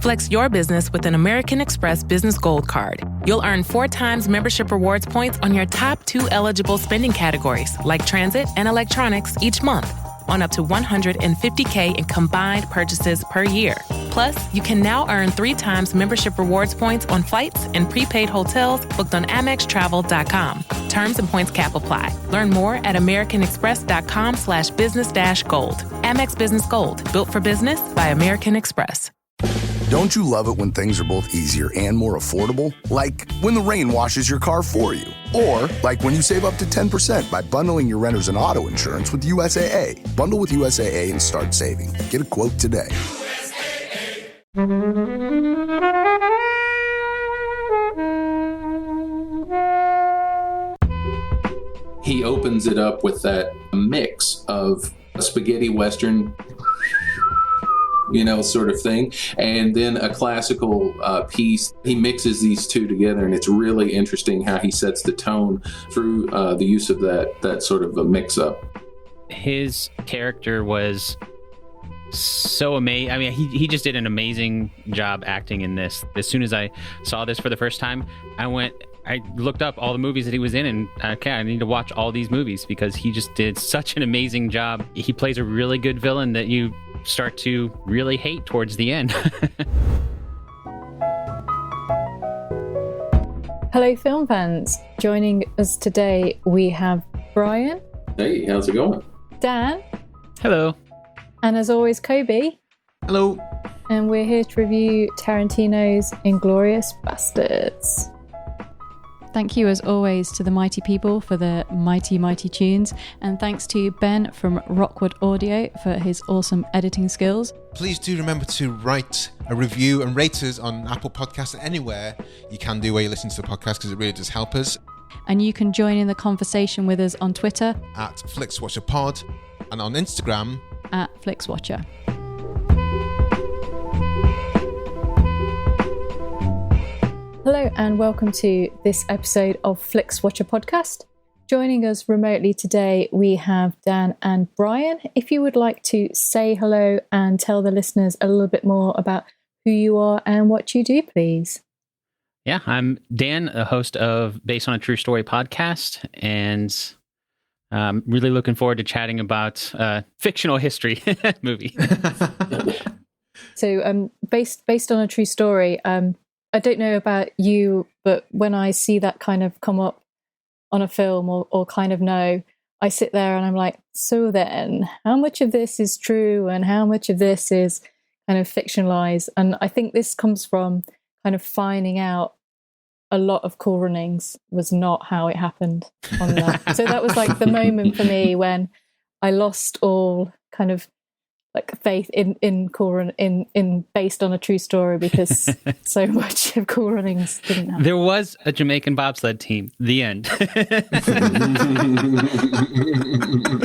Flex your business with an American Express Business Gold Card. You'll earn 4 times membership rewards points on your top 2 eligible spending categories, like transit and electronics, each month, on up to $150K in combined purchases per year. Plus, you can now earn 3 times membership rewards points on flights and prepaid hotels booked on AmexTravel.com. Terms and points cap apply. Learn more at americanexpress.com/business-gold. Amex Business Gold, built for business by American Express. Don't you love it when things are both easier and more affordable? Like when the rain washes your car for you. Or like when you save up to 10% by bundling your renters and auto insurance with USAA. Bundle with USAA and start saving. Get a quote today. He opens it up with that mix of a spaghetti western, sort of thing, and then a classical piece. He mixes these two together, and it's really interesting how he sets the tone through the use of that sort of a mix-up. His character was so amazing. I mean, he just did an amazing job acting in this. As soon as I saw this for the first time, I looked up all the movies that he was in, and I need to watch all these movies because he just did such an amazing job. He plays a really good villain that you start to really hate towards the end. Hello, film fans. Joining us today, we have Brian. Hey, how's it going? Dan. Hello. And as always, Kobe. Hello. And we're here to review Tarantino's Inglourious Basterds. Thank you, as always, to the mighty people for the mighty, mighty tunes. And thanks to Ben from Rockwood Audio for his awesome editing skills. Please do remember to write a review and rate us on Apple Podcasts and anywhere you can do where you listen to the podcast, because it really does help us. And you can join in the conversation with us on Twitter at Flixwatcher Pod and on Instagram at Flixwatcher. Hello and welcome to this episode of Flixwatcher Podcast. Joining us remotely today, we have Dan and Brian. If you would like to say hello and tell the listeners a little bit more about who you are and what you do, please. Yeah, I'm Dan, a host of Based on a True Story podcast, and I'm really looking forward to chatting about fictional history movie. So, based on a true story, I don't know about you, but when I see that kind of come up on a film or kind of know, I sit there and I'm like, so then, how much of this is true and how much of this is kind of fictionalized? And I think this comes from kind of finding out a lot of Cool Runnings was not how it happened on that. So that was like the moment for me when I lost all kind of like faith in Cool Run in based on a true story, because so much of Cool Runnings didn't happen. There was a Jamaican bobsled team. The end. And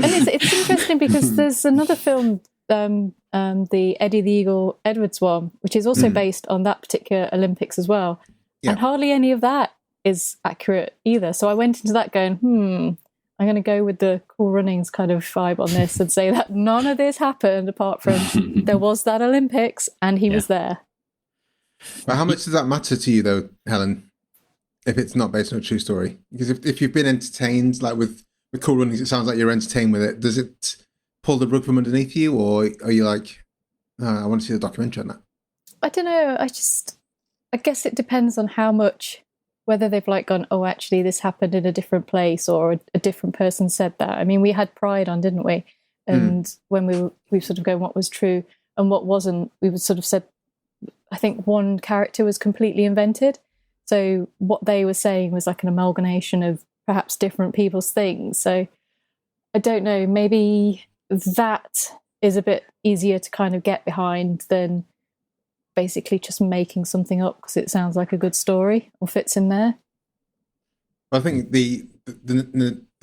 it's interesting because there's another film, the Eddie the Eagle Edwards one, which is also based on that particular Olympics as well. Yeah. And hardly any of that is accurate either. So I went into that going, I'm going to go with the Cool Runnings kind of vibe on this and say that none of this happened apart from there was that Olympics and he was there. But how much does that matter to you, though, Helen, if it's not based on a true story? Because if you've been entertained, like with Cool Runnings, it sounds like you're entertained with it. Does it pull the rug from underneath you, or are you like, I want to see the documentary on that? I don't know. I guess it depends on how much, whether they've like gone, oh, actually this happened in a different place or a different person said that. I mean, we had Pride on, didn't we? And when we sort of go, what was true and what wasn't, we would sort of said, I think one character was completely invented. So what they were saying was like an amalgamation of perhaps different people's things. So I don't know, maybe that is a bit easier to kind of get behind than basically just making something up because it sounds like a good story or fits in there. I think the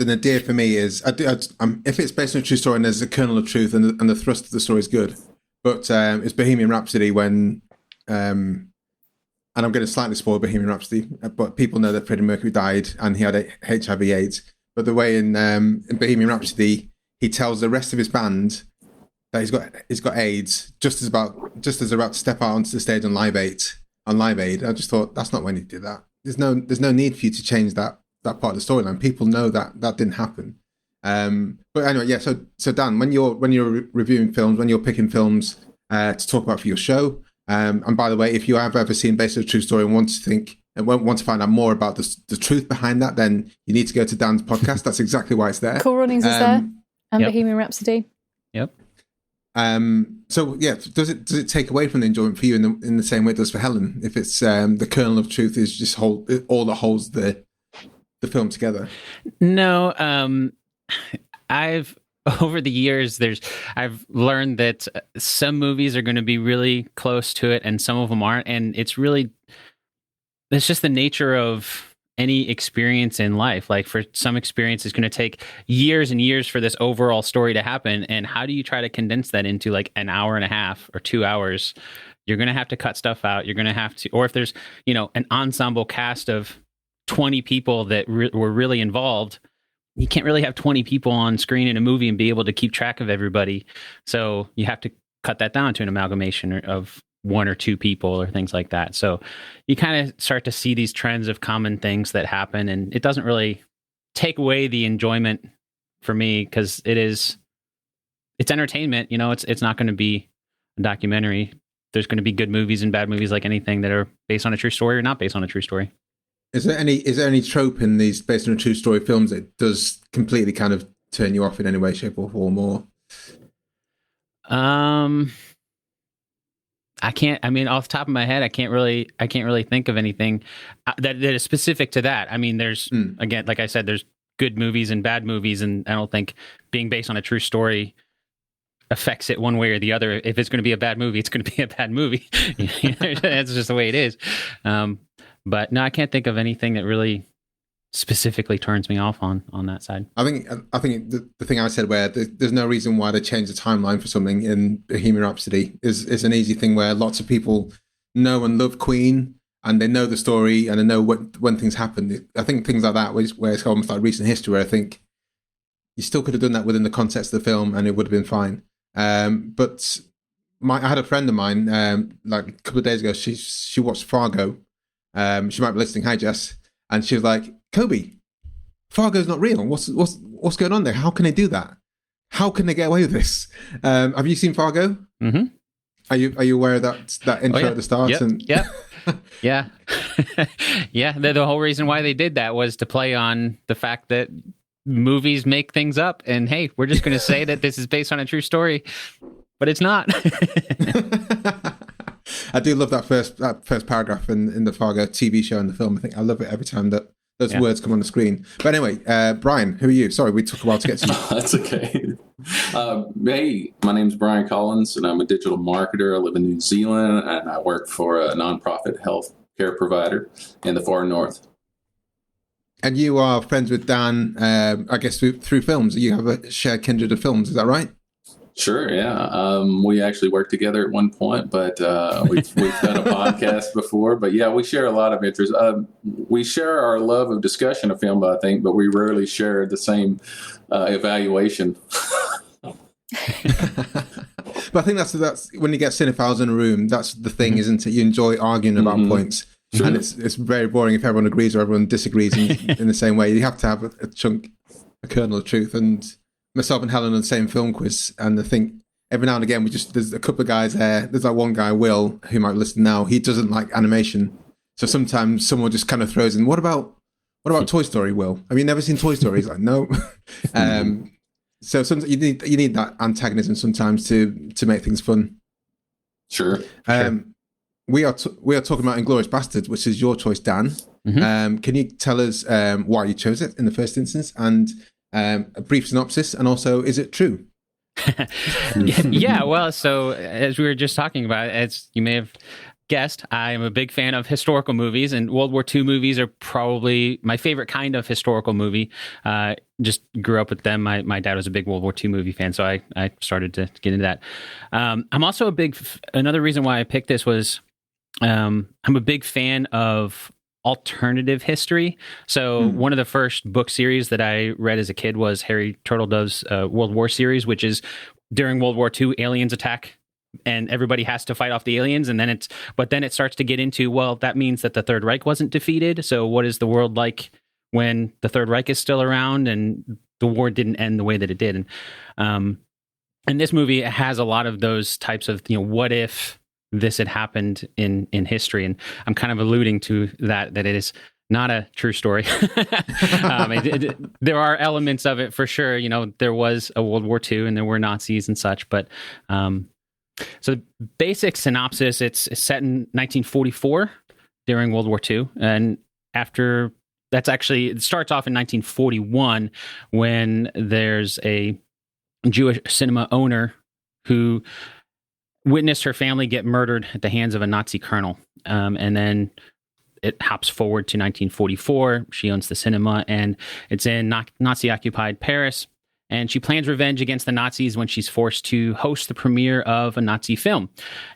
idea for me is, if it's based on a true story and there's a kernel of truth and the thrust of the story is good, but it's Bohemian Rhapsody when, and I'm going to slightly spoil Bohemian Rhapsody, but people know that Freddie Mercury died and he had HIV/AIDS. But the way in Bohemian Rhapsody, he tells the rest of his band that he's got AIDS just as about to step out onto the stage on Live Aid. I just thought that's not when he did that. There's no need for you to change that part of the storyline. People know that didn't happen. But anyway, yeah. So Dan, when you're reviewing films, when you're picking films to talk about for your show, and by the way, if you have ever seen Based on a True Story and want to find out more about the truth behind that, then you need to go to Dan's podcast. That's exactly why it's there. Cool Runnings is there, and Yep. Bohemian Rhapsody. Yep. So yeah, does it take away from the enjoyment for you in the same way it does for Helen? If it's the kernel of truth is just all that holds the film together. No, I've over the years I've learned that some movies are going to be really close to it, and some of them aren't, and it's just the nature of any experience in life. Like for some experience, it's going to take years and years for this overall story to happen. And how do you try to condense that into like an hour and a half or 2 hours? You're going to have to cut stuff out. You're going to have to, or if there's, an ensemble cast of 20 people that were really involved, you can't really have 20 people on screen in a movie and be able to keep track of everybody. So you have to cut that down to an amalgamation of 1 or 2 people or things like that. So you kind of start to see these trends of common things that happen, and it doesn't really take away the enjoyment for me because it's entertainment. It's not going to be a documentary. There's going to be good movies and bad movies like anything that are based on a true story or not based on a true story. Is there any trope in these based on a true story films that does completely kind of turn you off in any way, shape, or form? Or I can't. I mean, off the top of my head, I can't really think of anything that is specific to that. I mean, there's again, like I said, there's good movies and bad movies, and I don't think being based on a true story affects it one way or the other. If it's going to be a bad movie, it's going to be a bad movie. That's just the way it is. But no, I can't think of anything that really specifically turns me off on that side. I think the thing I said where there's no reason why they change the timeline for something in Bohemian Rhapsody is an easy thing where lots of people know and love Queen and they know the story and they know when things happen. I think things like that where it's almost like recent history where I think you still could have done that within the context of the film and it would have been fine. But I had a friend of mine like a couple of days ago. She watched Fargo. She might be listening. Hi, Jess. And she was like, Kobe, Fargo's not real. What's going on there? How can they do that? How can they get away with this? Have you seen Fargo? Mm-hmm. Are you aware of that intro at the start? Yep. Yeah. Yeah. The whole reason why they did that was to play on the fact that movies make things up. And hey, we're just going to say that this is based on a true story, but it's not. I do love that first paragraph in the Fargo TV show and the film. I think I love it every time that those words come on the screen. But anyway, Brian, who are you? Sorry, we took a while to get to you. That's okay. Hey, my name's Brian Collins, and I'm a digital marketer. I live in New Zealand, and I work for a nonprofit health care provider in the far north. And you are friends with Dan, I guess, through films. You have a shared kindred of films, is that right? Sure, yeah. We actually worked together at one point, but we've done a podcast before. But yeah, we share a lot of interests. We share our love of discussion of film, I think, but we rarely share the same evaluation. But I think that's when you get cinephiles in a room, that's the thing, isn't it? You enjoy arguing about points. Sure. And it's very boring if everyone agrees or everyone disagrees in the same way. You have to have a kernel of truth. And myself and Helen on the same film quiz, and I think every now and again there's a couple of guys there. There's like one guy, Will, who might listen now. He doesn't like animation, so sometimes someone just kind of throws in, "What about Toy Story, Will? Have you never seen Toy Story?" He's like, "No." So sometimes you need that antagonism sometimes to make things fun. Sure. We are talking about Inglourious Basterds, which is your choice, Dan. Mm-hmm. Can you tell us why you chose it in the first instance, and a brief synopsis, and also, is it true? Yeah, well, so as we were just talking about, as you may have guessed, I am a big fan of historical movies, and World War II movies are probably my favorite kind of historical movie. Just grew up with them. My dad was a big World War II movie fan, so I started to get into that. I'm also another reason why I picked this was I'm a big fan of alternative history. So one of the first book series that I read as a kid was Harry Turtledove's World War series, which is during World War II, aliens attack and everybody has to fight off the aliens. And then it starts to get into, well, that means that the Third Reich wasn't defeated. So what is the world like when the Third Reich is still around and the war didn't end the way that it did? And this movie has a lot of those types of, what if this had happened in history? And I'm kind of alluding to that it is not a true story. There are elements of it for sure. There was a World War II and there were Nazis and such, but so the basic synopsis, it's set in 1944 during World War II. And after that's actually, it starts off in 1941 when there's a Jewish cinema owner who witnessed her family get murdered at the hands of a Nazi colonel. And then it hops forward to 1944. She owns the cinema and it's in Nazi-occupied Paris. And she plans revenge against the Nazis when she's forced to host the premiere of a Nazi film.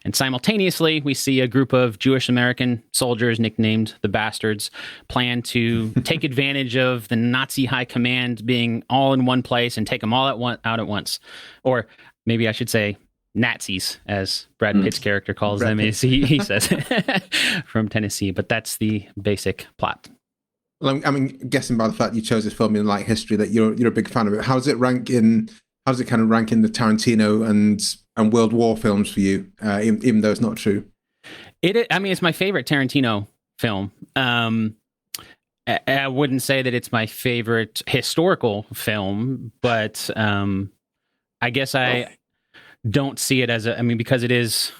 And simultaneously, we see a group of Jewish American soldiers nicknamed the Bastards plan to take advantage of the Nazi high command being all in one place and take them all out at once. Or maybe I should say Nazis, as Brad Pitt's character calls them. He says from Tennessee. But that's the basic plot. Well, I'm guessing by the fact you chose this film in light history that you're a big fan of it. How does it kind of rank in the Tarantino and World War films for you, even though it's not true? It's my favorite Tarantino film. I wouldn't say that it's my favorite historical film, but I guess I don't see it as because it is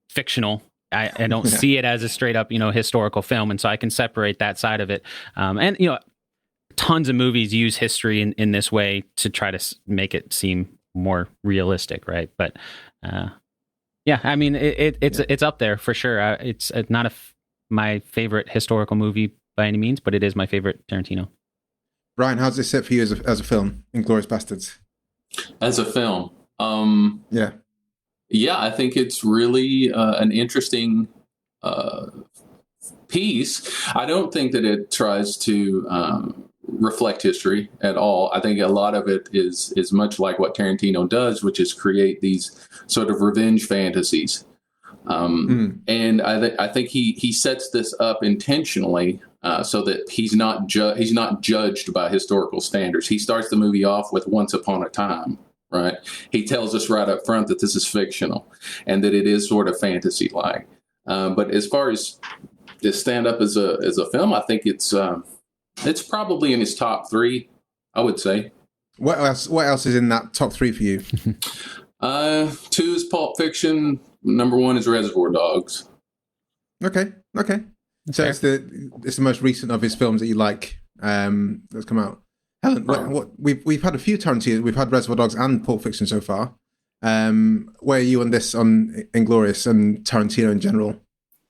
fictional. I don't see it as a straight up, historical film. And so I can separate that side of it. And tons of movies use history in this way to try to make it seem more realistic. Right. But it's up there for sure. It's not my favorite historical movie by any means, but it is my favorite Tarantino. Brian, how's this sit for you as a film, Inglourious Basterds? As a film? Yeah, I think it's really an interesting piece. I don't think that it tries to reflect history at all. I think a lot of it is much like what Tarantino does, which is create these sort of revenge fantasies. And I think he sets this up intentionally so that he's not judged by historical standards. He starts the movie off with Once Upon a Time. Right. He tells us right up front that this is fictional and that it is sort of fantasy-like. But as far as this stand up as a film, I think it's probably in his top three, I would say. What else is in that top three for you? 2 is Pulp Fiction. Number 1 is Reservoir Dogs. Okay. So it's the most recent of his films that you like that's come out. Helen, we've had a few Tarantino. We've had Reservoir Dogs and Pulp Fiction so far. Where are you on this, on Inglourious and Tarantino in general?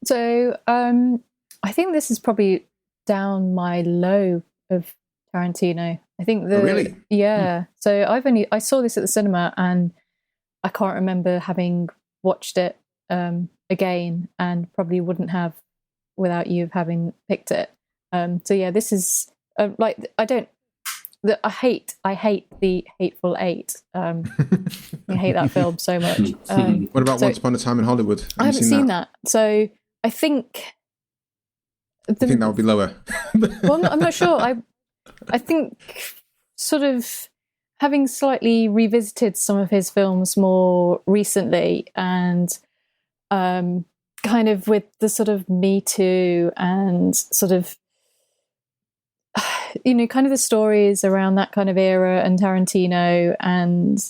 So I think this is probably down my low of Tarantino. I think really? Yeah. So I saw this at the cinema and I can't remember having watched it again, and probably wouldn't have without you having picked it. So yeah, this is I hate the Hateful Eight. I hate that film so much. What about Once Upon a Time in Hollywood? I haven't seen that. So I think I think that would be lower. Well, I'm not sure. I think sort of having slightly revisited some of his films more recently, and kind of with the sort of Me Too and sort of kind of the stories around that kind of era and Tarantino, and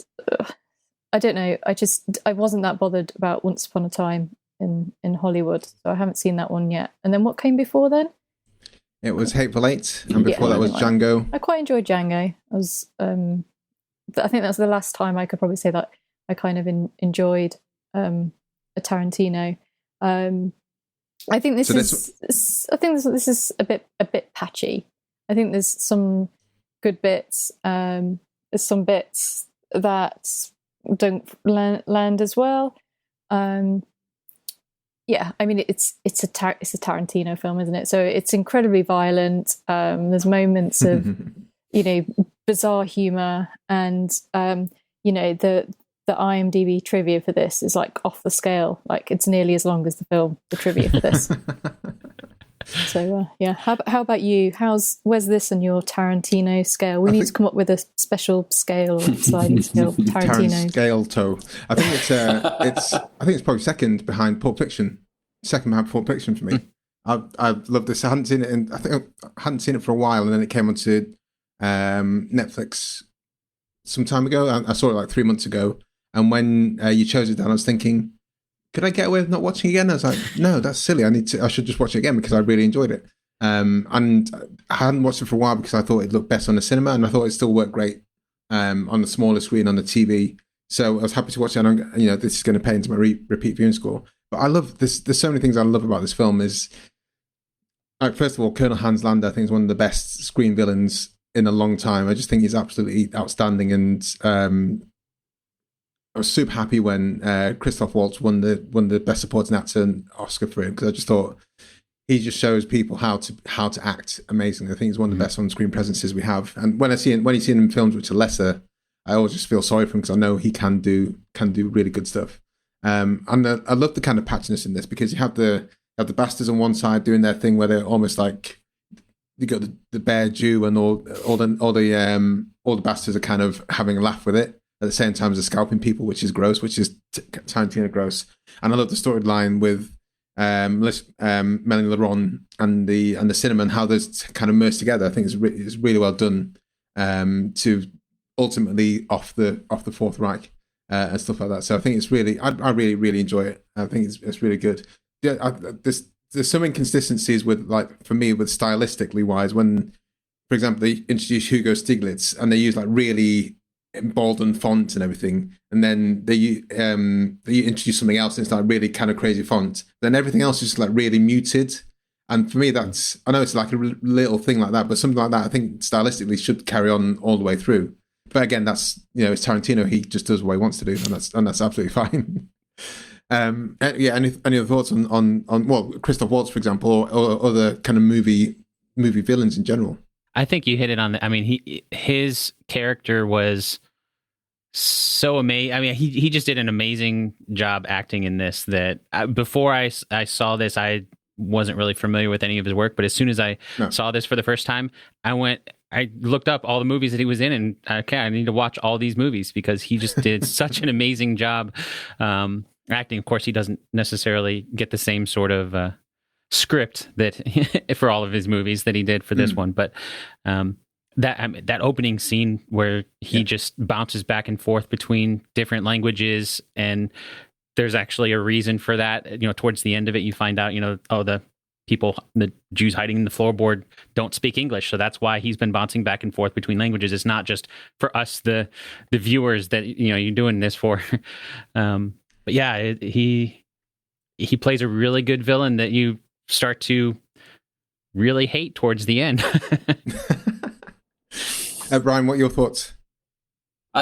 I don't know, I wasn't that bothered about Once Upon a Time in Hollywood, so I haven't seen that one yet. And then what came before then? It was Hateful Eight, and before that was Django. I quite enjoyed Django. I think that's the last time I could probably say that I kind of enjoyed a Tarantino. I think this is a bit patchy. I think there's some good bits. There's some bits that don't land as well. Yeah, I mean it's a Tarantino film, isn't it? So it's incredibly violent. There's moments of bizarre humor, and the the IMDb trivia for this is like off the scale. Like it's nearly as long as the film, the trivia for this. So yeah, how about you? Where's this on your Tarantino scale? We need to come up with a special scale or sliding scale. Tarantino scale toe. I think it's probably second behind Pulp Fiction. Second behind Pulp Fiction for me. I love this. I hadn't seen it, I think I hadn't seen it for a while, and then it came onto Netflix some time ago. I saw it like 3 months ago, and when you chose it down, I was thinking, could I get away with not watching it again? I was like, no, that's silly. I should just watch it again because I really enjoyed it. And I hadn't watched it for a while because I thought it looked best on the cinema, and I thought it still worked great on the smaller screen on the TV. So I was happy to watch it. And this is going to pay into my repeat viewing score. But I love this. There's so many things I love about this film. Is like, first of all, Colonel Hans Landa, I think, is one of the best screen villains in a long time. I just think he's absolutely outstanding, and I was super happy when Christoph Waltz won the Best Supporting Actor and Oscar for him, because I just thought he just shows people how to act amazingly. I think he's one of the best on-screen presences we have. And when you see him in films which are lesser, I always just feel sorry for him because I know he can do really good stuff. And I love the kind of patchiness in this, because you have the bastards on one side doing their thing where they're almost like, you got the bear Jew, and all the bastards are kind of having a laugh with it. At the same time as the scalping people, which is gross, which is Tarantino gross. And I love the storyline with Mélanie Laurent and the cinema, and how those kind of merged together. I think it's really well done to ultimately off the Fourth Reich and stuff like that. So I think it's really, I really enjoy it. I think it's really good. Yeah, there's some inconsistencies with, like, for me, with stylistically wise, when, for example, they introduce Hugo Stiglitz and they use like really emboldened font and everything, and then they introduce something else and it's like really kind of crazy font, then everything else is just like really muted. And for me, that's, I know it's like a little thing like that, but something like that I think stylistically should carry on all the way through. But again, that's, it's Tarantino, he just does what he wants to do, and that's absolutely fine. Any other thoughts on well, Christoph Waltz, for example, or other kind of movie villains in general? I think you hit it on I mean, his character was so amazing. I mean, he just did an amazing job acting in this, that before I saw this, I wasn't really familiar with any of his work. But as soon as I saw this for the first time, I looked up all the movies that he was in, and okay, I need to watch all these movies because he just did such an amazing job acting. Of course, he doesn't necessarily get the same sort of script that for all of his movies that he did for this one, but that opening scene where he just bounces back and forth between different languages, and there's actually a reason for that. Towards the end of it, you find out, the Jews hiding in the floorboard don't speak English, so that's why he's been bouncing back and forth between languages. It's not just for us, the viewers, that you're doing this for. But yeah, he plays a really good villain that you start to really hate towards the end. Brian, what are your thoughts?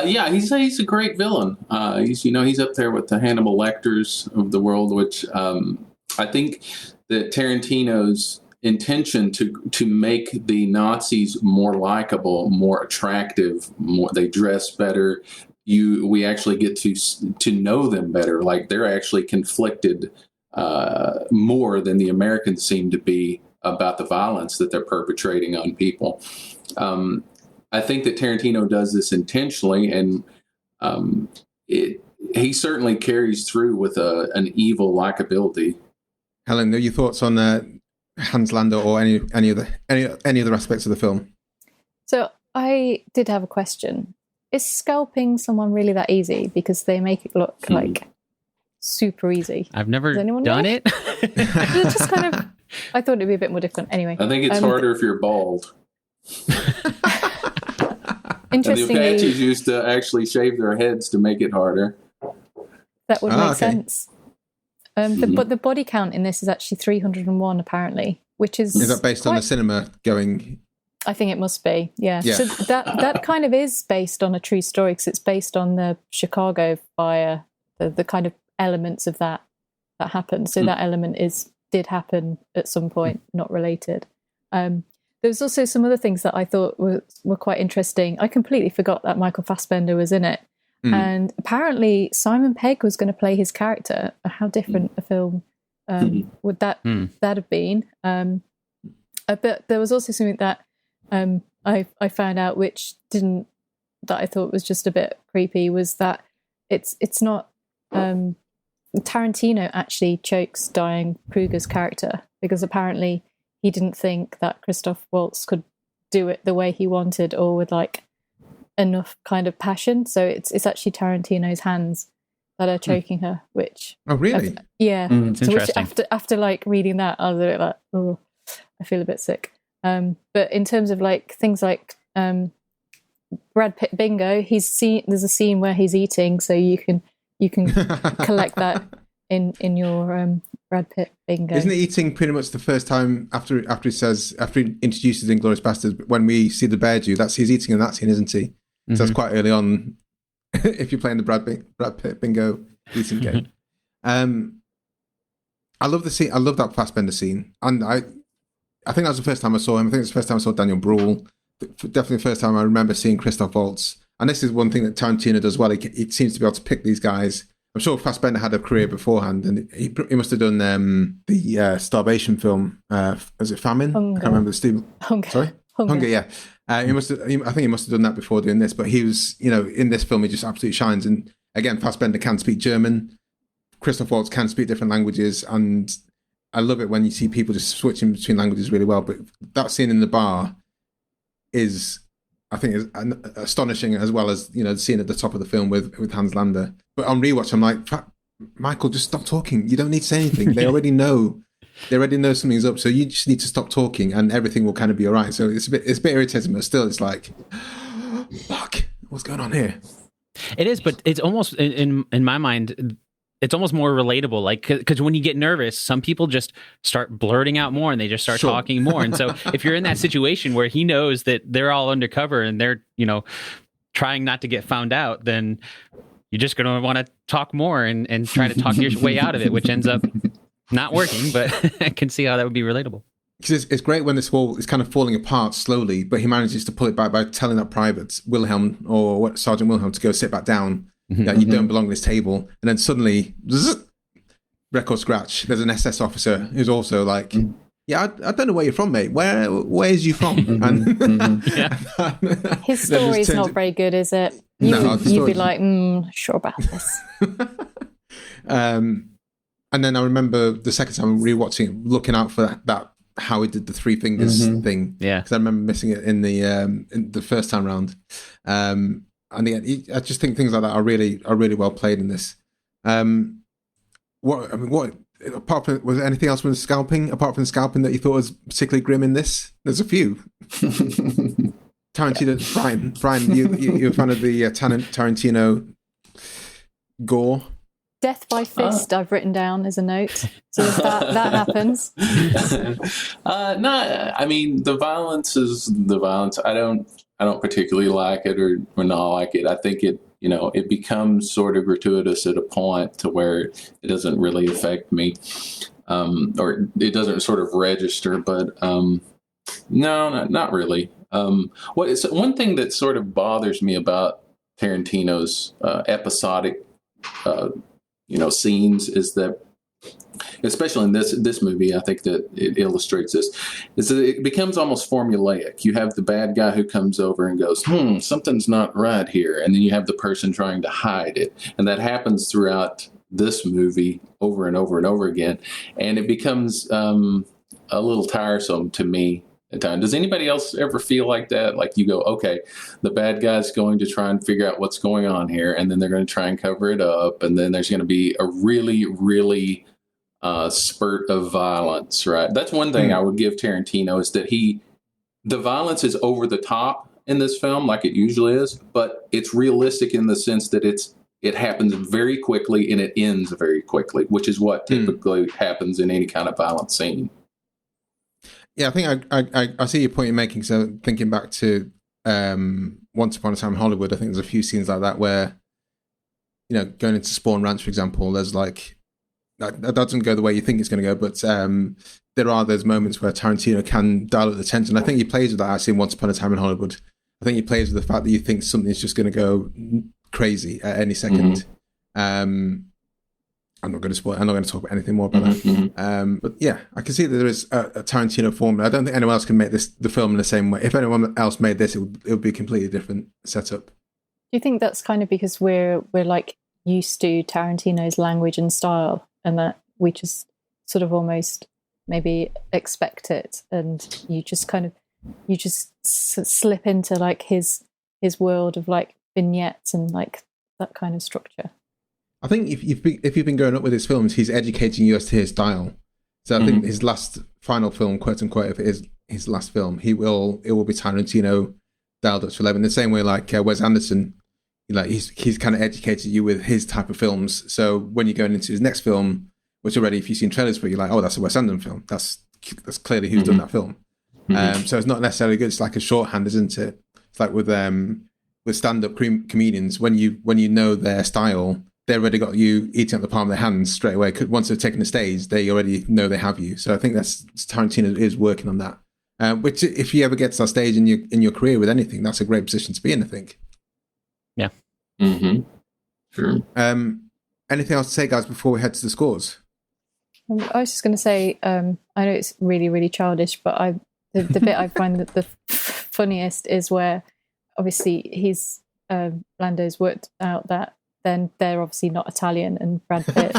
Yeah, he's a great villain. He's up there with the Hannibal Lecters of the world, which I think that Tarantino's intention to make the Nazis more likable, more attractive, they dress better. We actually get to know them better. Like, they're actually conflicted more than the Americans seem to be about the violence that they're perpetrating on people. I think that Tarantino does this intentionally, and he certainly carries through with an evil likability. Helen, your thoughts on Hans Landa or any other aspects of the film? So I did have a question. Is scalping someone really that easy? Because they make it look like super easy. I've never done it. It's just kind of, I thought it'd be a bit more difficult. Anyway, I think it's harder if you're bald. Interestingly, the Apaches used to actually shave their heads to make it harder. That would make sense. But the body count in this is actually 301, apparently, which is that based on the cinema going? I think it must be, yeah. So that kind of is based on a true story, because it's based on the Chicago fire, the kind of elements of that happened. So that element did happen at some point, not related. There was also some other things that I thought were quite interesting. I completely forgot that Michael Fassbender was in it. And apparently Simon Pegg was going to play his character. How different a film would that have been? But there was also something that I found out, which that I thought was just a bit creepy, was that it's not Tarantino actually chokes Diane Kruger's character because apparently he didn't think that Christoph Waltz could do it the way he wanted or with like enough kind of passion. So it's actually Tarantino's hands that are choking her, which really? It's interesting. Which after like reading that, I was a bit like, oh, I feel a bit sick. But in terms of like things like Brad Pitt bingo, there's a scene where he's eating, so you can collect that in your Brad Pitt bingo. Isn't it eating pretty much the first time after he introduces Inglourious Basterds? When we see the bear Jew, he's eating in that scene, isn't he? So that's quite early on. If you're playing the Brad Pitt bingo eating game, I love the scene. I love that Fassbender scene, and I think that was the first time I saw him. I think it's the first time I saw Daniel Brühl. Definitely the first time I remember seeing Christoph Waltz. And this is one thing that Tarantino does well. He seems to be able to pick these guys. I'm sure Fassbender had a career beforehand, and he must have done the starvation film. Was it Famine? Hunger. I can't remember the Steve. Hunger. Sorry, Hunger. Yeah, I think he must have done that before doing this. But he was, in this film, he just absolutely shines. And again, Fassbender can speak German. Christoph Waltz can speak different languages, and I love it when you see people just switching between languages really well. But that scene in the bar is, I think, is astonishing, as well as the scene at the top of the film with Hans Landa. But on rewatch, I'm like, Michael, just stop talking. You don't need to say anything. They already know. They already know something's up. So you just need to stop talking, and everything will kind of be all right. So it's a bit irritating, but still, it's like, fuck, what's going on here? It is, but it's almost in my mind, it's almost more relatable. Like, because when you get nervous, some people just start blurting out more, and they just start talking more. And so if you're in that situation where he knows that they're all undercover and they're, trying not to get found out, then you're just going to want to talk more and try to talk your way out of it, which ends up not working. But I can see how that would be relatable. Because it's great when this wall is kind of falling apart slowly, but he manages to pull it back by telling that private Wilhelm or Sergeant Wilhelm to go sit back down. That you don't belong at this table, and then suddenly, record scratch. There's an SS officer who's also like, "Yeah, I don't know where you're from, mate. Where's you from?" And his story's not very good, is it? You'd be like, sure about this. And then I remember the second time rewatching it, looking out for that how he did the three fingers thing. Yeah, because I remember missing it in the first time round. And again, I just think things like that are really well played in this. What apart from, was there anything else from the scalping that you thought was particularly grim in this? There's a few. Tarantino, Brian, you're a fan of the Tarantino gore? Death by fist, I've written down as a note. So if that happens. No, I mean, the violence is the violence. I don't particularly like it or not like it. I think it becomes sort of gratuitous at a point to where it doesn't really affect me, or it doesn't sort of register. But no, not really. One thing that sort of bothers me about Tarantino's episodic, scenes is that, especially in this movie, I think that it illustrates this, is that it becomes almost formulaic. You have the bad guy who comes over and goes, something's not right here. And then you have the person trying to hide it. And that happens throughout this movie over and over and over again. And it becomes a little tiresome to me at times. Does anybody else ever feel like that? Like you go, okay, the bad guy's going to try and figure out what's going on here, and then they're going to try and cover it up, and then there's going to be a really, really spurt of violence, right? That's one thing I would give Tarantino, is that the violence is over the top in this film, like it usually is, but it's realistic in the sense that it happens very quickly and it ends very quickly, which is what typically happens in any kind of violent scene. Yeah, I think I see your point you're making. So thinking back to Once Upon a Time in Hollywood, I think there's a few scenes like that where, going into Spawn Ranch, for example, there's like, that doesn't go the way you think it's going to go, but there are those moments where Tarantino can dial up the tension. I think he plays with that actually in Once Upon a Time in Hollywood. I think he plays with the fact that you think something's just going to go crazy at any second. I'm not going to spoil. I'm not going to talk about anything more about that. But yeah, I can see that there is a Tarantino formula. I don't think anyone else can make the film in the same way. If anyone else made this, it would be a completely different setup. Do you think that's kind of because we're like used to Tarantino's language and style, and that we just sort of almost maybe expect it, and you just slip into like his world of like vignettes and like that kind of structure? I think if you've been growing up with his films, he's educating you as to his style. So I think his final film, quote unquote, if it is his last film, it will be Tarantino dialed up to 11. The same way like Wes Anderson, he's kind of educated you with his type of films. So when you're going into his next film, which already if you've seen trailers for, you're like, oh, that's a Wes Anderson film. That's clearly who's done that film. So it's not necessarily good. It's like a shorthand, isn't it? It's like with stand-up comedians, when you know their style, they've already got you eating at the palm of their hands straight away. Once they've taken the stage, they already know they have you. So I think that's Tarantino is working on that. Which, if you ever get to that stage in your career with anything, that's a great position to be in, I think. Yeah. Sure. Anything else to say, guys, before we head to the scores? I was just going to say, I know it's really, really childish, but the bit I find that the funniest is where obviously Lando's worked out that then they're obviously not Italian, and Brad Pitt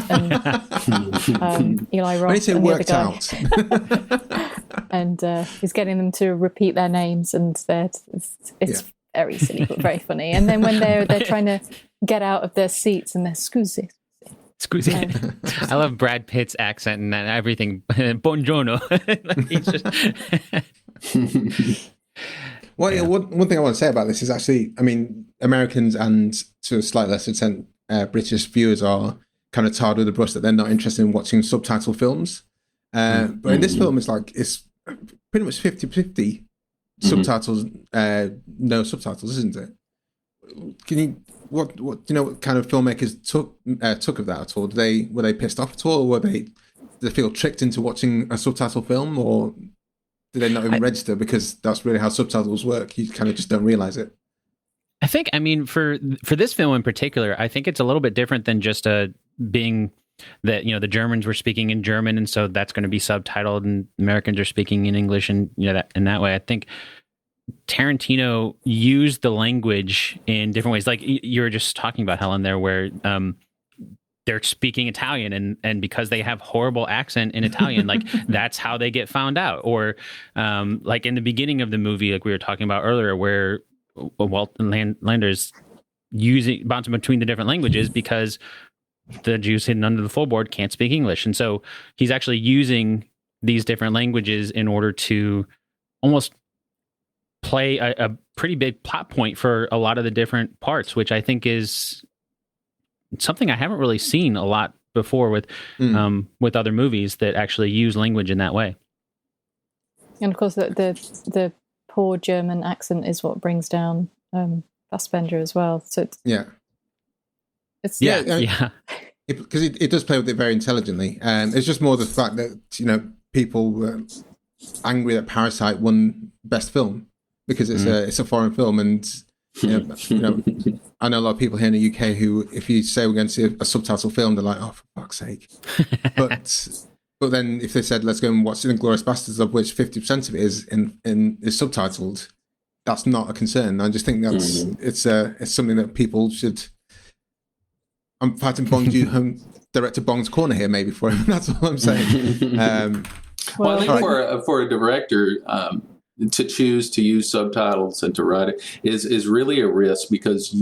and Eli Roth. When you say and worked the other guy. out. And he's getting them to repeat their names, and it's very silly but very funny. And then when they're trying to get out of their seats and they're scusi. I love Brad Pitt's accent and everything. Buongiorno. Well, one thing I want to say about this is actually, I mean, Americans and to a slightly lesser extent, British viewers are kind of tarred with the brush that they're not interested in watching subtitle films. But in this film, it's pretty much 50-50 subtitles, no subtitles, isn't it? What do you know? What kind of filmmakers took of that at all? Were they pissed off at all, or did they feel tricked into watching a subtitle film, or did they not even register because that's really how subtitles work? You kind of just don't realize it. I think, I mean, for this film in particular, I think it's a little bit different than just being that, the Germans were speaking in German, and so that's going to be subtitled, and Americans are speaking in English, and that in that way. I think Tarantino used the language in different ways, like you were just talking about, Helen, there, where they're speaking Italian, and because they have horrible accent in Italian, like that's how they get found out. Or like in the beginning of the movie, like we were talking about earlier, where Walt Lander's bouncing between the different languages because the Jews hidden under the floorboard can't speak English. And so he's actually using these different languages in order to almost play a pretty big plot point for a lot of the different parts, which I think is something I haven't really seen a lot before with other movies that actually use language in that way. And of course, the poor German accent is what brings down Fassbender as well. So it's because it does play with it very intelligently. It's just more the fact that people were angry that Parasite won Best Film because it's a foreign film, and I know a lot of people here in the UK who, if you say we're going to see a subtitle film, they're like, oh, for fuck's sake. But then if they said, let's go and watch Inglourious Basterds, of which 50% of it is is subtitled, that's not a concern. I just think that's it's something that people should. I'm fighting director Bong's corner here, maybe for him. That's all I'm saying. Well, I think for a director to choose to use subtitles and to write it is really a risk, because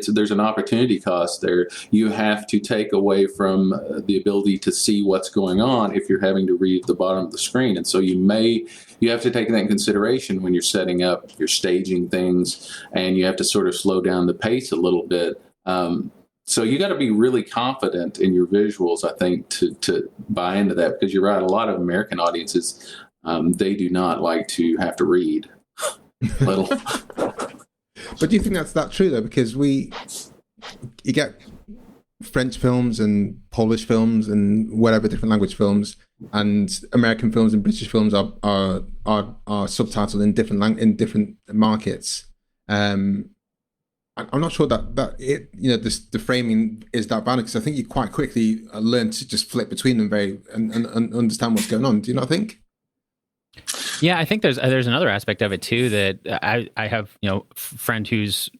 there's an opportunity cost there. You have to take away from the ability to see what's going on if you're having to read at the bottom of the screen. And so you have to take that in consideration when you're setting up, you're staging things, and you have to sort of slow down the pace a little bit. So you got to be really confident in your visuals, I think, to buy into that, because you're right. A lot of American audiences, they do not like to have to read little. But do you think that's true though? Because you get French films and Polish films and whatever different language films, and American films and British films are subtitled in different markets. I'm not sure that it, the framing is that bad, because I think you quite quickly learn to just flip between them and understand what's going on. Do you not think? Yeah, I think there's another aspect of it too, that I have a friend who's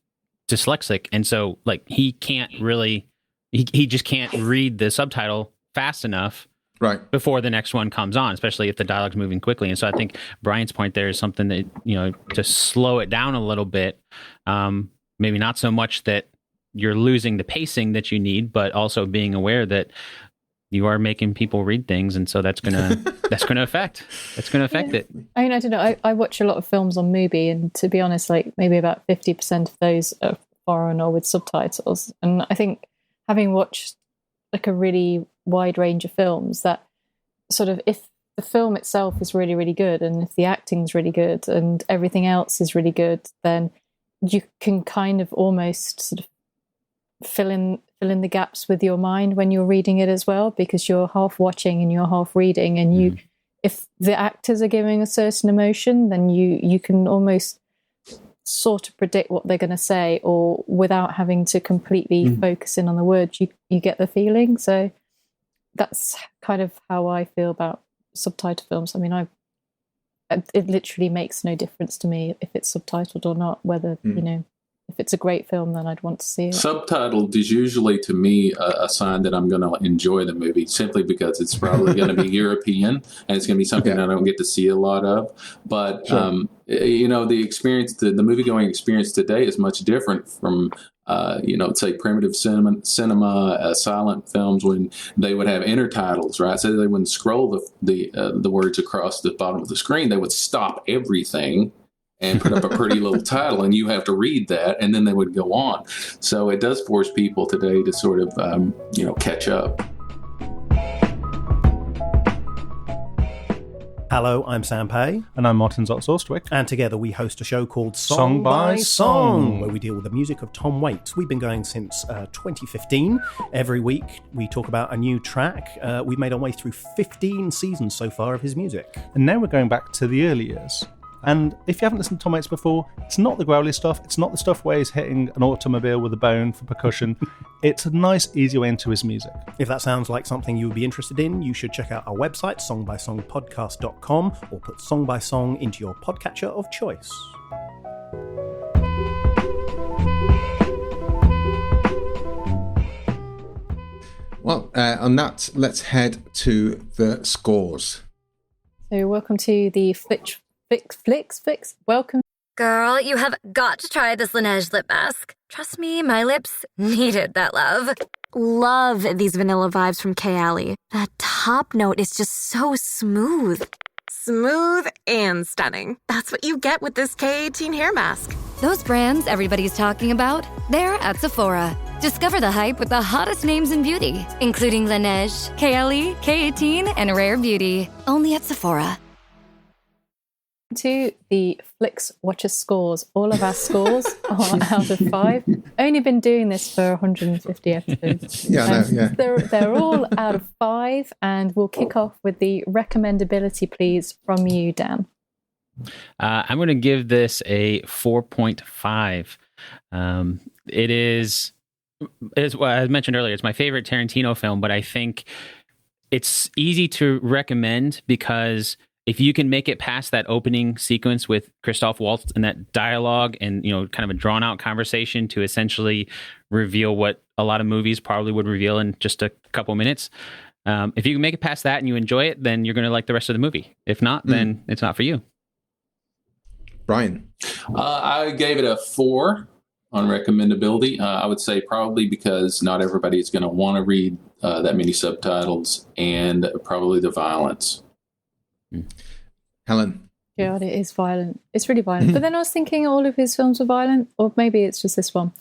dyslexic, and so like he can't really he just can't read the subtitle fast enough right before the next one comes on, especially if the dialogue's moving quickly. And so I think Brian's point there is something that to slow it down a little bit, maybe not so much that you're losing the pacing that you need, but also being aware that you are making people read things, and so that's gonna affect it. I mean, I don't know. I watch a lot of films on Mubi, and to be honest, like maybe about 50% of those are foreign or with subtitles. And I think having watched like a really wide range of films, that sort of, if the film itself is really, really good, and if the acting's really good, and everything else is really good, then you can kind of almost sort of fill in the gaps with your mind when you're reading it as well, because you're half watching and you're half reading, and if the actors are giving a certain emotion, then you can almost sort of predict what they're going to say, or without having to completely focus in on the words, you get the feeling. So that's kind of how I feel about subtitle films. I mean, it literally makes no difference to me if it's subtitled or not, whether if it's a great film, then I'd want to see it. Subtitled is usually, to me, a sign that I'm going to enjoy the movie, simply because it's probably going to be European, and it's going to be something I don't get to see a lot of. But, the experience, the movie-going experience today is much different from, say, primitive cinema, silent films, when they would have intertitles, right? So they wouldn't scroll the words across the bottom of the screen. They would stop everything and put up a pretty little title, and you have to read that, and then they would go on. So it does force people today to sort of, catch up. Hello, I'm Sam Pay. And I'm Martin Zotz-Ostwick. And together we host a show called Song by Song, where we deal with the music of Tom Waits. We've been going since 2015. Every week we talk about a new track. We've made our way through 15 seasons so far of his music. And now we're going back to the early years. And if you haven't listened to Tom Waits before, it's not the growly stuff. It's not the stuff where he's hitting an automobile with a bone for percussion. It's a nice, easy way into his music. If that sounds like something you would be interested in, you should check out our website, songbysongpodcast.com, or put Song by Song into your podcatcher of choice. Well, on that, let's head to the scores. So welcome to the Flix. Welcome. Girl, you have got to try this Laneige lip mask. Trust me, my lips needed that love. Love these vanilla vibes from Kayali. That top note is just so smooth. Smooth and stunning. That's what you get with this K18 hair mask. Those brands everybody's talking about, they're at Sephora. Discover the hype with the hottest names in beauty, including Laneige, Kayali, K18, and Rare Beauty. Only at Sephora. To the Flixwatcher scores. All of our scores are out of 5. Only been doing this for 150 episodes. They're all out of 5, and we'll kick off with the recommendability, please, from you, Dan. I'm going to give this a 4.5. It is, as I mentioned earlier, it's my favorite Tarantino film, but I think it's easy to recommend because if you can make it past that opening sequence with Christoph Waltz and that dialogue and, kind of a drawn out conversation to essentially reveal what a lot of movies probably would reveal in just a couple minutes. If you can make it past that and you enjoy it, then you're going to like the rest of the movie. If not, then it's not for you. Brian? I gave it a 4 on recommendability. I would say probably because not everybody is going to want to read that many subtitles, and probably the violence. Helen? God, it is violent. It's really violent. But then I was thinking all of his films are violent, or maybe it's just this one.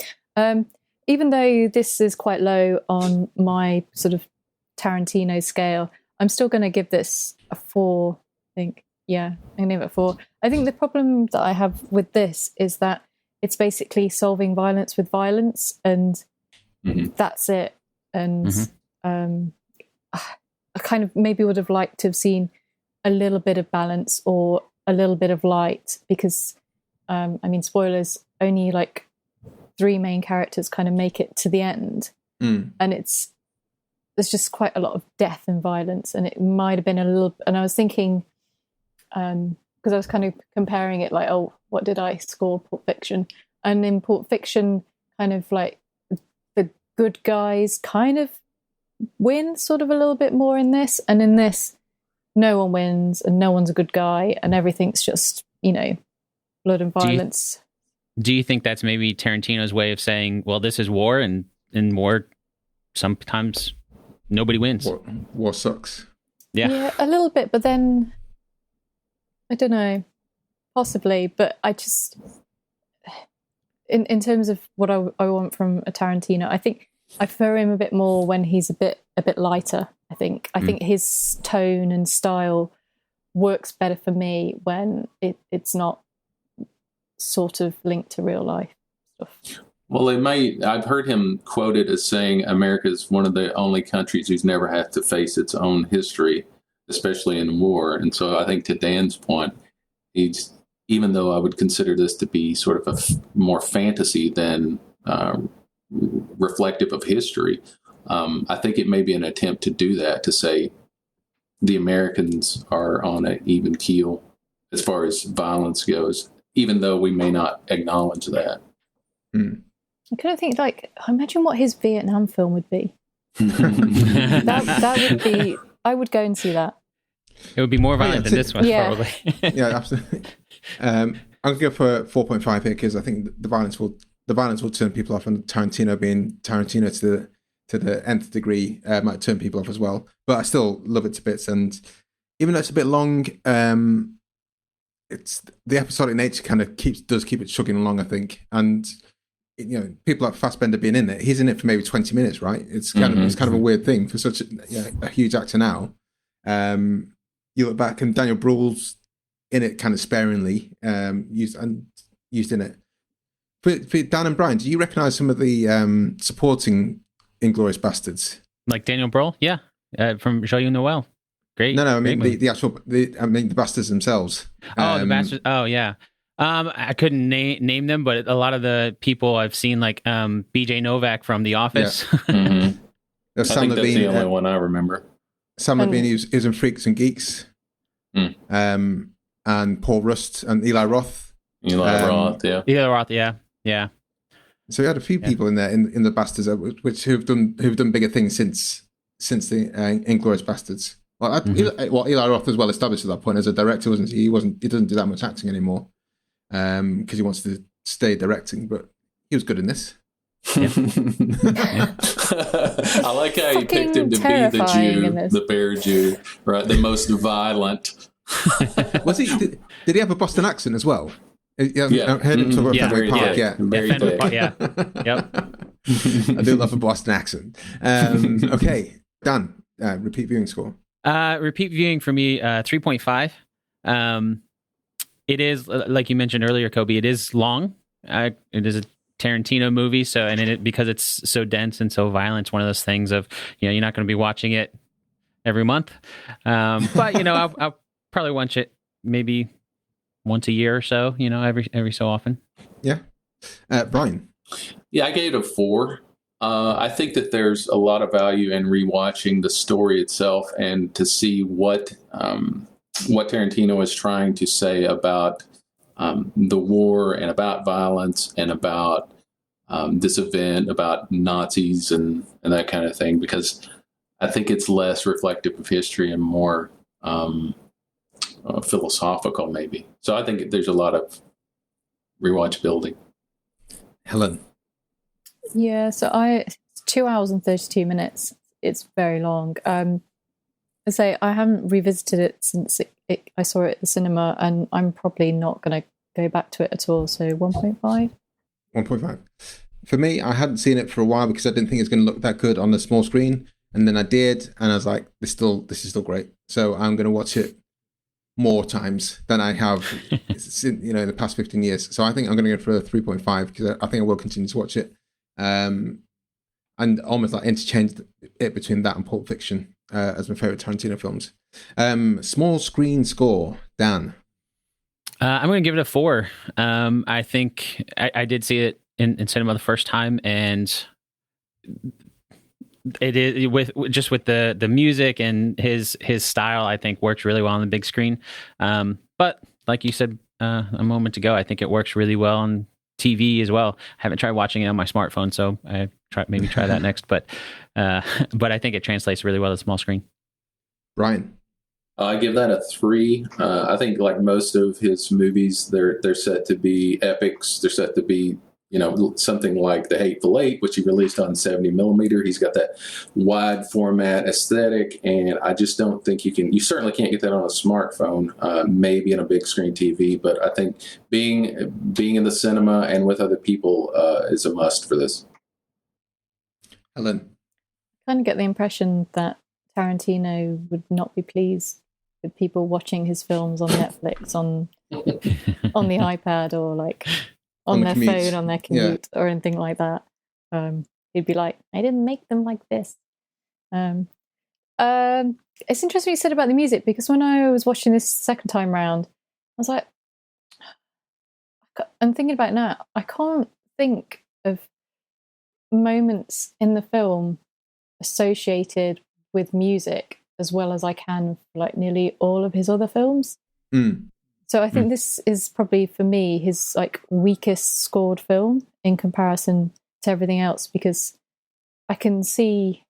Even though this is quite low on my sort of Tarantino scale, I'm still going to give this a 4, I think. Yeah, I'm going to give it a 4. I think the problem that I have with this is that it's basically solving violence with violence, and that's it. And I kind of maybe would have liked to have seen a little bit of balance or a little bit of light, because spoilers, only like three main characters kind of make it to the end, and there's just quite a lot of death and violence, and it might have been a little. And I was thinking, because I was kind of comparing it, like, oh, what did I score Pulp Fiction? And in Pulp Fiction, kind of like the good guys kind of win sort of a little bit more in this, and in this, no one wins and no one's a good guy, and everything's just, blood and violence. Do you think that's maybe Tarantino's way of saying, well, this is war, and in war, sometimes nobody wins. War sucks. Yeah, a little bit, but then, I don't know, possibly, but I just, in terms of what I want from a Tarantino, I think I prefer him a bit more when he's a bit lighter, I think. I think his tone and style works better for me when it's not sort of linked to real life stuff. Well, I've heard him quoted as saying America is one of the only countries who's never had to face its own history, especially in war. And so I think to Dan's point, even though I would consider this to be sort of a more fantasy than reflective of history, I think it may be an attempt to do that, to say the Americans are on an even keel as far as violence goes, even though we may not acknowledge that. I kind of think, imagine what his Vietnam film would be. that would be, I would go and see that. It would be more violent than this one, probably. Yeah, absolutely. I'm going to go for 4.5 here, because I think the violence will turn people off, and Tarantino being Tarantino to the nth degree might turn people off as well. But I still love it to bits, and even though it's a bit long, it's the episodic nature kind of does keep it chugging along, I think. And people like Fassbender being in it, he's in it for maybe 20 minutes, right? It's kind of a weird thing for such a huge actor now. You look back, and Daniel Brühl's in it kind of sparingly, used in it. For Dan and Brian, do you recognise some of the supporting Inglourious Basterds? Like Daniel Brühl? Yeah. From Joyeux Noel. Great. No, I mean the Bastards themselves. The Bastards. Oh, yeah. I couldn't name them, but a lot of the people I've seen, like BJ Novak from The Office. Yeah. I think that's the only one I remember. Sam Levine is in Freaks and Geeks. And Paul Rust and Eli Roth. Eli Roth, yeah. So we had a few people in there in the Bastards, who've done bigger things since the Inglourious Basterds. Well, Eli Roth was well established at that point as a director, wasn't he? He doesn't do that much acting anymore, because he wants to stay directing. But he was good in this. Yeah. I like how you picked him to be the Jew, the bear Jew, right? The most violent. Was he? Did he have a Boston accent as well? I heard him talk about Fenway Park. Fenway Park, yeah. Yep. I do love a Boston accent. Okay, Dan, repeat viewing score. Repeat viewing for me, 3.5. It is, like you mentioned earlier, Kobe, it is long. It is a Tarantino movie, because it's so dense and so violent, it's one of those things of, you're not going to be watching it every month. But, I'll probably watch it maybe once a year or so, every so often. Yeah. Brian? Yeah, I gave it a 4. I think that there's a lot of value in rewatching the story itself and to see what Tarantino is trying to say about the war and about violence and about this event, about Nazis and that kind of thing, because I think it's less reflective of history and more philosophical, maybe. So I think there's a lot of rewatchability. Helen? Yeah, so it's 2 hours and 32 minutes. It's very long. I say I haven't revisited it since I saw it at the cinema, and I'm probably not going to go back to it at all. So 1.5. 1.5. For me, I hadn't seen it for a while because I didn't think it was going to look that good on the small screen, and then I did, and I was like, "This is still great." So I'm going to watch it more times than I have, in the past 15 years. So I think I'm going to go for a 3.5 because I think I will continue to watch it. And almost like interchange it between that and Pulp Fiction as my favorite Tarantino films. Small screen score, Dan. I'm going to give it a 4. I think I did see it in cinema the first time, and it is with the music and his style, I think works really well on the big screen. But like you said a moment ago, I think it works really well on TV as well. I haven't tried watching it on my smartphone, so I maybe try that next. But I think it translates really well to small screen. Brian, I give that a 3. I think like most of his movies, they're set to be epics. They're set to be, something like The Hateful Eight, which he released on 70 millimeter. He's got that wide format aesthetic, and I just don't think you certainly can't get that on a smartphone, maybe in a big screen TV, but I think being in the cinema and with other people is a must for this. Helen? I kind of get the impression that Tarantino would not be pleased with people watching his films on Netflix, on the iPad, or like on their phone, on their commute, or anything like that. He'd be like, I didn't make them like this. It's interesting you said about the music, because when I was watching this second time round, I was like, I'm thinking about it now, I can't think of moments in the film associated with music as well as I can for like nearly all of his other films. So I think this is probably, for me, his like weakest scored film in comparison to everything else, because I can see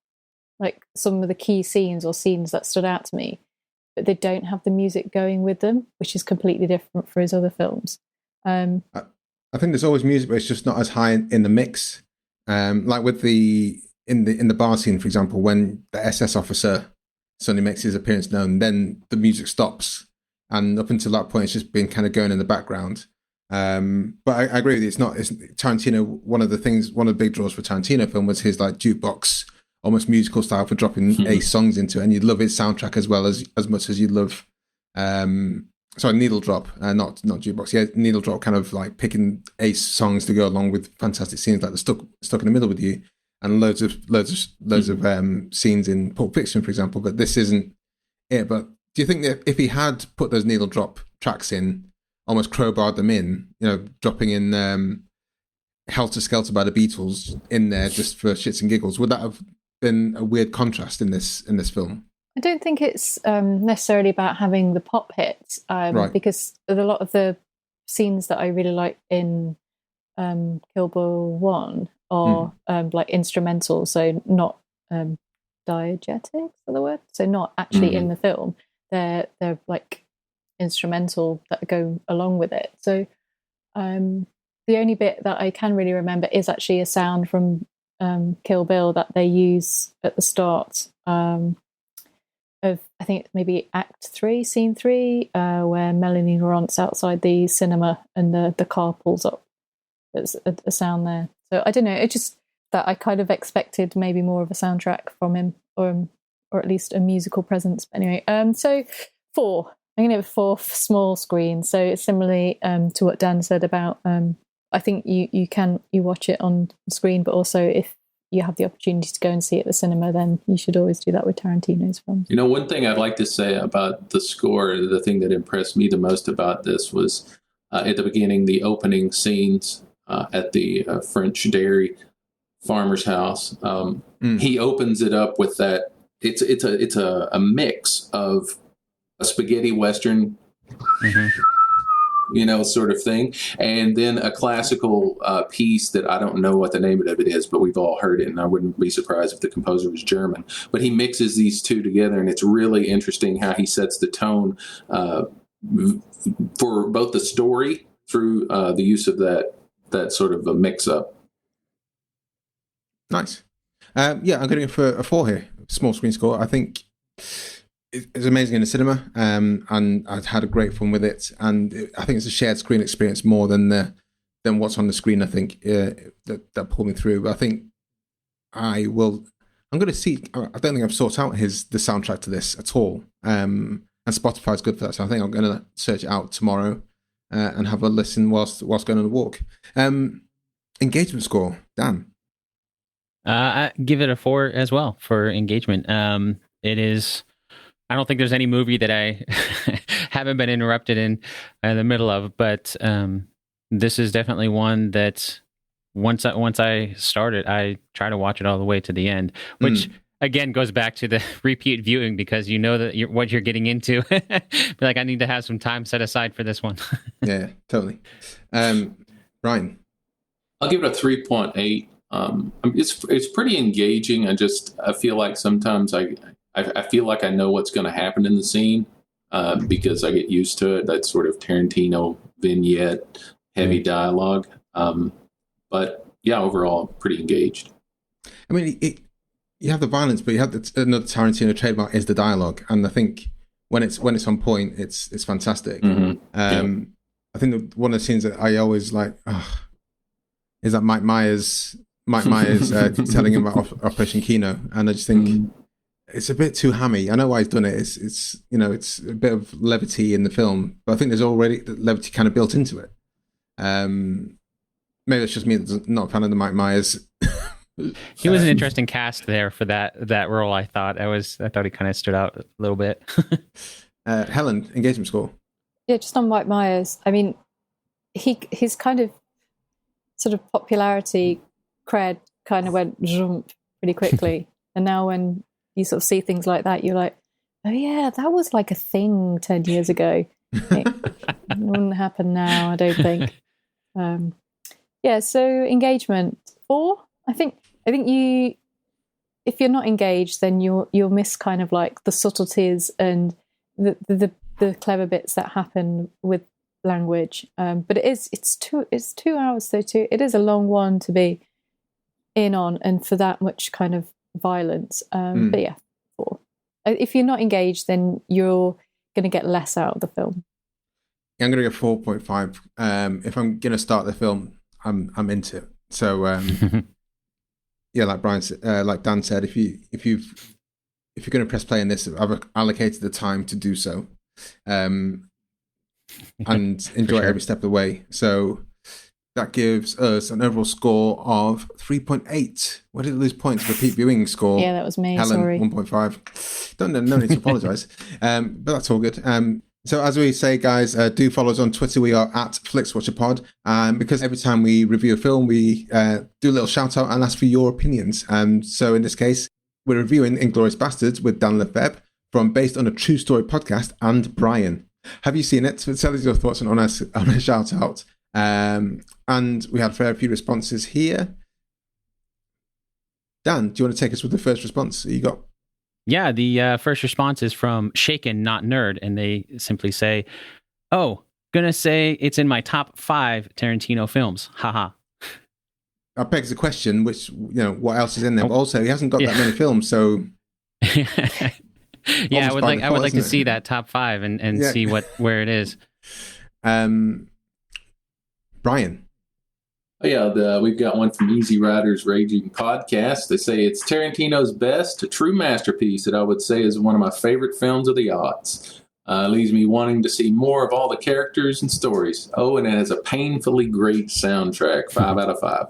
like some of the key scenes or scenes that stood out to me, but they don't have the music going with them, which is completely different for his other films. I think there's always music, but it's just not as high in the mix. Like with in the bar scene, for example, when the SS officer suddenly makes his appearance known, then the music stops. And up until that point, it's just been kind of going in the background. But I agree with you. It's Tarantino. One of the big draws for Tarantino film was his like jukebox, almost musical style for dropping ace songs into it. And you'd love his soundtrack as well as much as you'd love, needle drop, not jukebox. Yeah, needle drop, kind of like picking ace songs to go along with fantastic scenes like the Stuck in the Middle with You, and loads of scenes in Pulp Fiction, for example. But this isn't it. But do you think that if he had put those needle drop tracks in, almost crowbarred them in, dropping in Helter Skelter by the Beatles in there just for shits and giggles, would that have been a weird contrast in this film? I don't think it's necessarily about having the pop hits, right, because a lot of the scenes that I really like in Kill Bill 1 are like instrumental, so not diegetic, is the word? So not actually in the film. They're like instrumental that go along with it. So the only bit that I can really remember is actually a sound from Kill Bill that they use at the start of, I think maybe Act 3, Scene 3, where Mélanie Laurent's outside the cinema and the car pulls up. There's a sound there. So I don't know, it's just that I kind of expected maybe more of a soundtrack from him, or at least a musical presence. But anyway, so 4. I'm going to have 4 small screen. So similarly to what Dan said about, I think you watch it on screen, but also if you have the opportunity to go and see it at the cinema, then you should always do that with Tarantino's films. One thing I'd like to say about the score, the thing that impressed me the most about this was at the beginning, the opening scenes at the French dairy farmer's house. He opens it up with that. It's a mix of a spaghetti western, sort of thing, and then a classical piece that I don't know what the name of it is, but we've all heard it, and I wouldn't be surprised if the composer was German. But he mixes these two together, and it's really interesting how he sets the tone for both the story through the use of that sort of a mix-up. Nice. I'm going for a 4 here. Small screen score. I think it's amazing in the cinema, and I've had a great fun with it. And I think it's a shared screen experience more than what's on the screen. I think that pulled me through. But I think I'm going to see. I don't think I've sought out the soundtrack to this at all. And Spotify's good for that, so I think I'm going to search it out tomorrow and have a listen whilst going on a walk. Engagement score, Dan. I give it a 4 as well for engagement. It is. I don't think there's any movie that I haven't been interrupted in the middle of, but this is definitely one that once I start it, I try to watch it all the way to the end, which again goes back to the repeat viewing, because you know that what you're getting into. Like, I need to have some time set aside for this one. Yeah, totally. Brian? I'll give it a 3.8. It's pretty engaging. I feel like sometimes I feel like I know what's going to happen in the scene because I get used to it. That sort of Tarantino vignette, heavy dialogue. But yeah, overall, pretty engaged. I mean, you have the violence, but you have another Tarantino trademark is the dialogue, and I think when it's on point, it's fantastic. I think one of the scenes that I always like is that Mike Myers telling him about Operation Kino, and I just think it's a bit too hammy. I know why he's done it. It's a bit of levity in the film, but I think there's already the levity kind of built into it. Maybe it's just me that's not a fan of the Mike Myers. He was an interesting cast there for that role. I thought he kind of stood out a little bit. Helen, engagement score. Yeah, just on Mike Myers. I mean, his kind of sort of popularity cred kind of went pretty quickly, and now when you sort of see things like that, you're like, oh yeah, that was like a thing 10 years ago. It wouldn't happen now, I don't think. Yeah, so engagement 4. I think you, if you're not engaged, then you'll miss kind of like the subtleties and the clever bits that happen with language. But it's 2 hours, so it is a long one to be in on, and for that much kind of violence. But yeah, 4. If you're not engaged, then you're going to get less out of the film. I'm going to go 4.5. If I'm going to start the film, I'm into it. So yeah, like Dan said, if you're going to press play on this, I've allocated the time to do so, and enjoy every step of the way. So that gives us an overall score of 3.8. Where did it lose points? Repeat viewing score. Yeah, that was me. Helen, sorry. 1.5. No need to apologise. But that's all good. So as we say, guys, do follow us on Twitter. We are at FlixWatcherPod. Because every time we review a film, we do a little shout out and ask for your opinions. So in this case, we're reviewing Inglourious Basterds with Dan LeFebvre from Based on a True Story podcast and Brian. Have you seen it? So tell us your thoughts on a shout out. And we had a fair few responses here. Dan, do you want to take us with the first response you got? Yeah, the first response is from Shaken Not Nerd, and they simply say, "Oh, gonna say it's in my top 5 Tarantino films. Haha." That begs the question, which, what else is in there? But also, he hasn't got that many films, so yeah, I would like to see that top 5 and see where it is. Brian. Oh, yeah, we've got one from Easy Riders Raging Podcast. They say it's Tarantino's best, a true masterpiece that I would say is one of my favorite films of the aughts. Leaves me wanting to see more of all the characters and stories. Oh, and it has a painfully great soundtrack. 5 out of 5.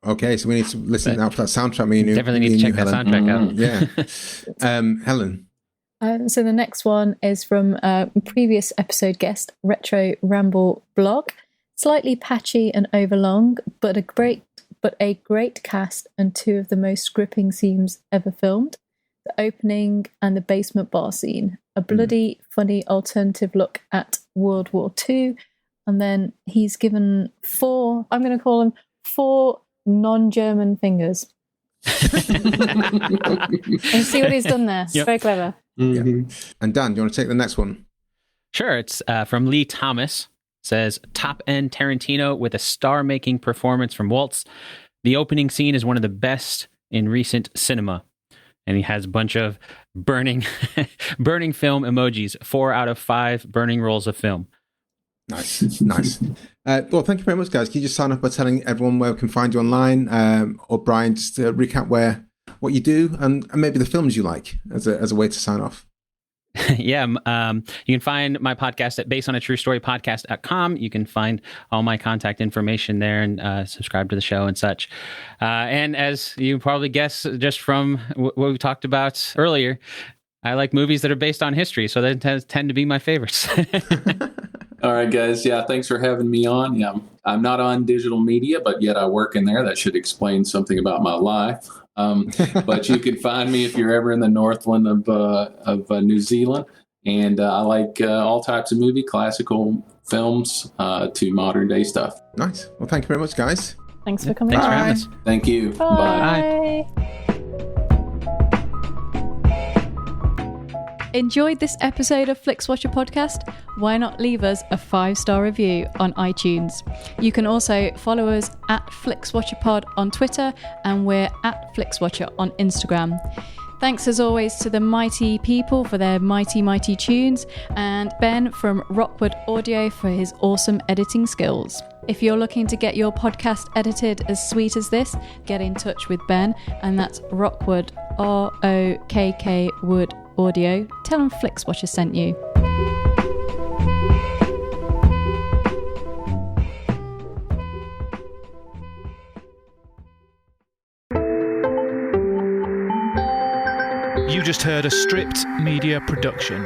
Okay, so we need to listen out for that soundtrack. Definitely need to check that soundtrack out. Yeah. Helen. So the next one is from a previous episode guest, Retro Ramble Blog. Slightly patchy and overlong, but a great cast and 2 of the most gripping scenes ever filmed. The opening and the basement bar scene. A bloody, funny alternative look at World War II. And then he's given 4, I'm going to call them 4 non-German fingers. And see what he's done there. It's very clever. Mm-hmm. Yeah. And Dan, do you want to take the next one? Sure. It's from Lee Thomas. Says, top-end Tarantino with a star-making performance from Waltz. The opening scene is one of the best in recent cinema. And he has a bunch of burning film emojis. 4 out of 5 burning rolls of film. Nice. Well, thank you very much, guys. Can you just sign up by telling everyone where we can find you online? Or Brian, just to recap what you do and maybe the films you like as a way to sign off. Yeah, you can find my podcast at basedonatruestorypodcast.com. You can find all my contact information there and subscribe to the show and such. And as you probably guess just from what we talked about earlier, I like movies that are based on history, so they tend to be my favorites. All right, guys. Yeah, thanks for having me on. Yeah, I'm I'm not on digital media, but yet I work in there. That should explain something about my life. But you can find me if you're ever in the Northland of New Zealand. And I like all types of movie, classical films to modern day stuff. Nice. Well, thank you very much, guys. Thanks for coming. Thanks for having us. Thank you. Bye. Bye. Enjoyed this episode of Flixwatcher podcast? Why not leave us a 5-star review on iTunes? You can also follow us at FlixWatcherPod on Twitter, and we're at FlixWatcher on Instagram. Thanks as always to the mighty people for their mighty tunes, and Ben from Rockwood Audio for his awesome editing skills. If you're looking to get your podcast edited as sweet as this, get in touch with Ben, and that's Rockwood, ROKK Wood Audio. Tell them Flixwatcher sent you. You just heard a Stripped Media production.